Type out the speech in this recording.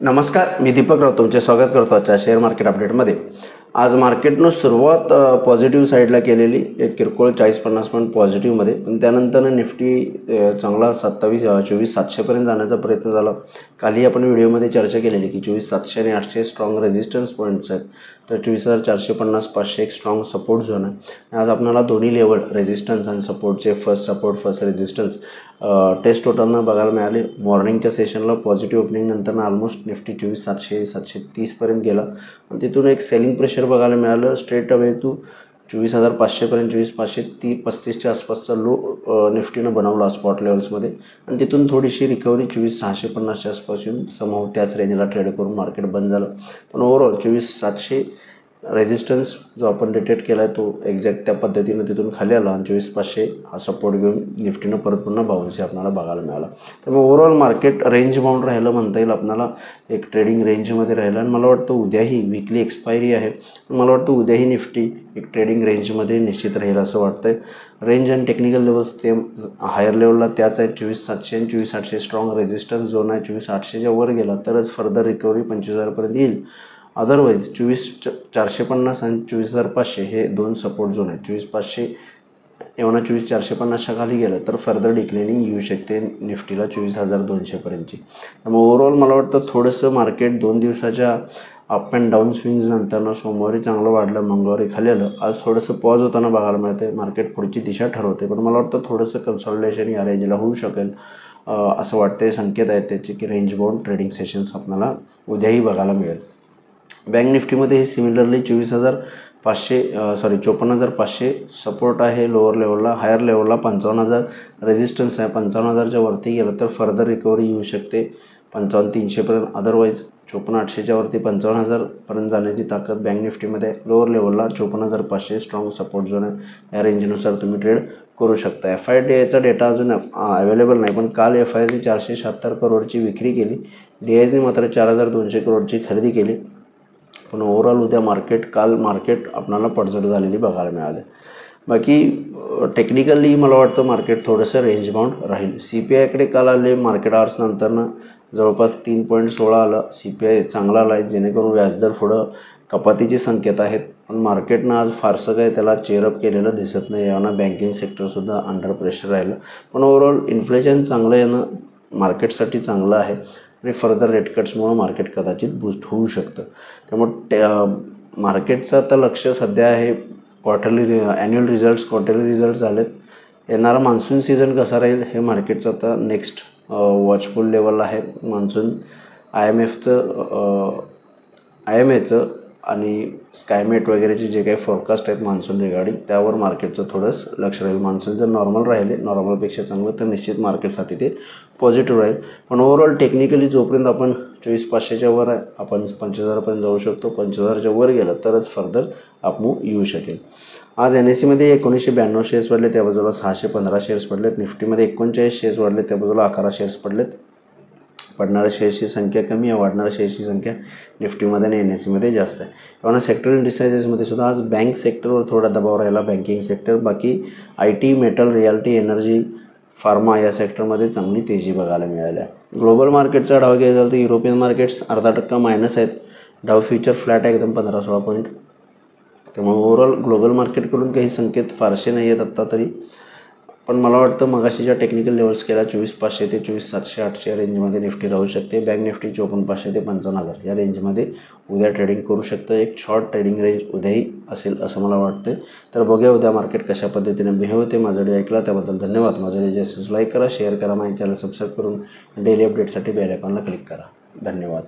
नमस्कार, मी दीपक राव तुमचे स्वागत करतो आजच्या शेअर मार्केट अपडेटमध्ये। आज मार्केटनं सुरुवात पॉझिटिव्ह साईडला केलेली, एक किरकोळ 40-50 पॉईंट पॉझिटिव्हमध्ये, पण त्यानंतर निफ्टी चांगला 24,700 पर्यंत जाण्याचा प्रयत्न झाला। कालही आपण व्हिडिओमध्ये चर्चा केलेली की 24,700 आणि 800 स्ट्रॉंग रेजिस्टन्स पॉईंट्स आहेत, तर 24,450 500 एक स्ट्रॉंग सपोर्ट झोन आहे। आज आपल्याला दोन्ही लेवल रेजिस्टन्स आणि सपोर्टचे first support first resistance test होताना बघायला मिळाले। मॉर्निंगच्या सेशनला पॉझिटिव्ह ओपनिंग नंतर ऑलमोस्ट निफ्टी 24,700-730 पर्यंत गेला आणि तिथून एक सेलिंग प्रेशर बघायला मिळालं। स्ट्रेट अवे टू 24,500 पर्यंत 24,530च्या आसपासचा लो निफ्टीनं बनवला स्पॉट लेवल्समध्ये आणि तिथून थोडीशी रिकव्हरी 24,650च्या आसपास येऊन समोर त्याच रेंजला ट्रेड करून मार्केट बंद झालं। पण ओव्हरऑल 24,700 रेजिस्टन्स जो आपण डिटेक्ट केला आहे तो एक्झॅक्ट त्या पद्धतीनं तिथून खाली आला आणि 24,500 हा सपोर्ट घेऊन निफ्टीनं परत पुन्हा बाउन्स आपल्याला बघायला मिळाला। त्यामुळे ओव्हरऑल मार्केट रेंज बाउंड राहिलं म्हणता येईल आपल्याला, एक ट्रेडिंग रेंजमध्ये राहिलं आणि मला वाटतं उद्याही वीकली एक्सपायरी आहे, मला वाटतं उद्याही निफ्टी एक ट्रेडिंग रेंजमध्ये निश्चित राहील असं वाटतं आहे। रेंज आणि टेक्निकल लेवल्स ते हायर लेवलला त्याच आहेत। 24,700 आणि 24,800 स्ट्रॉंग रेजिस्टन्स झोन आहे। 24,800च्या वर गेला तरच फर्दर रिकव्हरी 25,000पर्यंत येईल, अदरवाईज 24,450 आणि 24,500 हे दोन सपोर्ट झोन आहेत। 24,500 एवढा 24,450च्या खाली गेलं तर फर्दर डिक्लाइनिंग येऊ शकते निफ्टीला 24,200 पर्यंतची। त्यामुळे ओव्हरऑल मला वाटतं थोडंसं मार्केट 2 दिवसाच्या अप अँड डाऊन स्विंग्स नंतरनं सोमवारी चांगलं वाढलं, मंगळवारी खाली आलं, आज थोडंसं पॉज होताना बघायला मिळते। मार्केट पुढची दिशा ठरवते, पण मला वाटतं थोडंसं कन्सॉलिडेशन या रेंजला होऊ शकेल असं वाटते। संकेत आहेत त्याचे की रेंज बाउंड ट्रेडिंग सेशन्स आपल्याला उद्याही बघायला मिळेल। बँक निफ्टीमध्ये हे सिमिलरली 54,500 सपोर्ट आहे लोअर लेवलला, हायर लेवलला 55,000 रेजिस्टन्स आहे। 55,000च्या वरती गेलं तर फर्दर रिकव्हरी येऊ शकते 55,300 पर्यंत, अदरवाईज 54,800च्या वरती 55,000 पर्यंत जाण्याची ताकद बँक निफ्टीमध्ये। लोअर लेवलला 54,500 स्ट्रॉंग सपोर्ट झोन आहे, या रेंजनुसार तुम्ही ट्रेड करू शकता। FIDIचा डेटा अजून अवेलेबल नाही, पण काल FIDIने 476 करोडची विक्री केली, DIने मात्र 4,200 करोडची खरेदी केली। पण ओव्हरऑल उद्या काल मार्केट आपल्याला पडझड झालेली बघायला मिळाले। बाकी टेक्निकली मला वाटतं मार्केट थोडंसं रेंज बाउंड राहील। CPIकडे काल आले मार्केट आवर्स नंतरनं जवळपास 3.16 आलं, CPI चांगला आला आहे, जेणेकरून व्याजदर पुढं कपातीचे संकेत आहेत, पण मार्केटनं आज फारसं काही त्याला चेअरअप केलेलं दिसत नाही। यावना बँकिंग सेक्टरसुद्धा अंडर प्रेशर राहिलं, पण ओव्हरऑल इन्फ्लेशन चांगलं येणं मार्केटसाठी चांगलं आहे आणि फर्दर रेट कट्समुळं मार्केट कदाचित बूस्ट होऊ शकतं। त्यामुळे मार्केटचं आता लक्ष सध्या आहे ॲन्युअल क्वार्टरली रिझल्ट्स झालेत, येणारा मान्सून सीझन कसा राहील हे मार्केटचं आता नेक्स्ट वॉचफुल लेवल आहे। मान्सून IMAचं आणि स्कायमेट वगैरेचे जे काही फोरकास्ट आहेत मान्सून रिगार्डिंग, त्यावर मार्केटचं थोडंसं लक्ष राहील। मान्सून जर नॉर्मल राहिले, नॉर्मलपेक्षा चांगलं, तर निश्चित मार्केटसाठी ते पॉझिटिव्ह राहील। पण ओव्हरऑल टेक्निकली जोपर्यंत आपण 24,500च्या वर आहे, आपण 25,000पर्यंत जाऊ शकतो। 25,000च्या वर गेलं तरच फर्दर अपमूव्ह येऊ शकेल। आज NSEमध्ये 1992 शेअर्स वाढले, त्या बाजूला 615 शेअर्स पडलेत। निफ्टीमध्ये 39 शेअर्स वाढले, त्या बाजूला 11 शेअर्स पडलेत। पडणाऱ्या शेअर्सची संख्या कमी आहे, वाढणाऱ्या शेअर्सची संख्या निफ्टीमध्ये आणि NSEमध्ये जास्त आहे। त्यामुळे सेक्टर इंडिसायजेसमध्ये सुद्धा आज बँक सेक्टरवर थोडा दबाव राहिला, बँकिंग सेक्टर, बाकी IT, metal, reality, energy, pharma या सेक्टरमध्ये चांगली तेजी बघायला मिळाली आहे। ग्लोबल मार्केटचा डाव घ्यायचा झाला तर युरोपियन मार्केट्स अर्धा टक्का मायनस आहेत, डाव फ्युचर फ्लॅट आहे एकदम 15-16 पॉईंट। त्यामुळे ओव्हरऑल ग्लोबल मार्केटकडून काही संकेत फारसे नाही आहेत आत्ता तरी, पण मला वाटतं मगाशी ज्या टेक्निकल लेवल्स केला 24,500 ते 24,700-800 या रेंजमध्ये निफ्टी राहू शकते। बँक निफ्टी 54,500 ते 55,000 या रेंजमध्ये उद्या ट्रेडिंग करू शकतं। एक शॉर्ट ट्रेडिंग रेंज उद्याही असेल असं मला वाटतं। तर बघूया उद्या मार्केट कशा पद्धतीने बिहेव होते। माझा व्हिडिओ ऐकला त्याबद्दल धन्यवाद। माझा व्हिडिओ जास्तीत लाईक करा, शेअर करा, माझ्या चॅनल सबस्क्राईब करून डेली अपडेटसाठी बेल आयकॉनला क्लिक करा। धन्यवाद।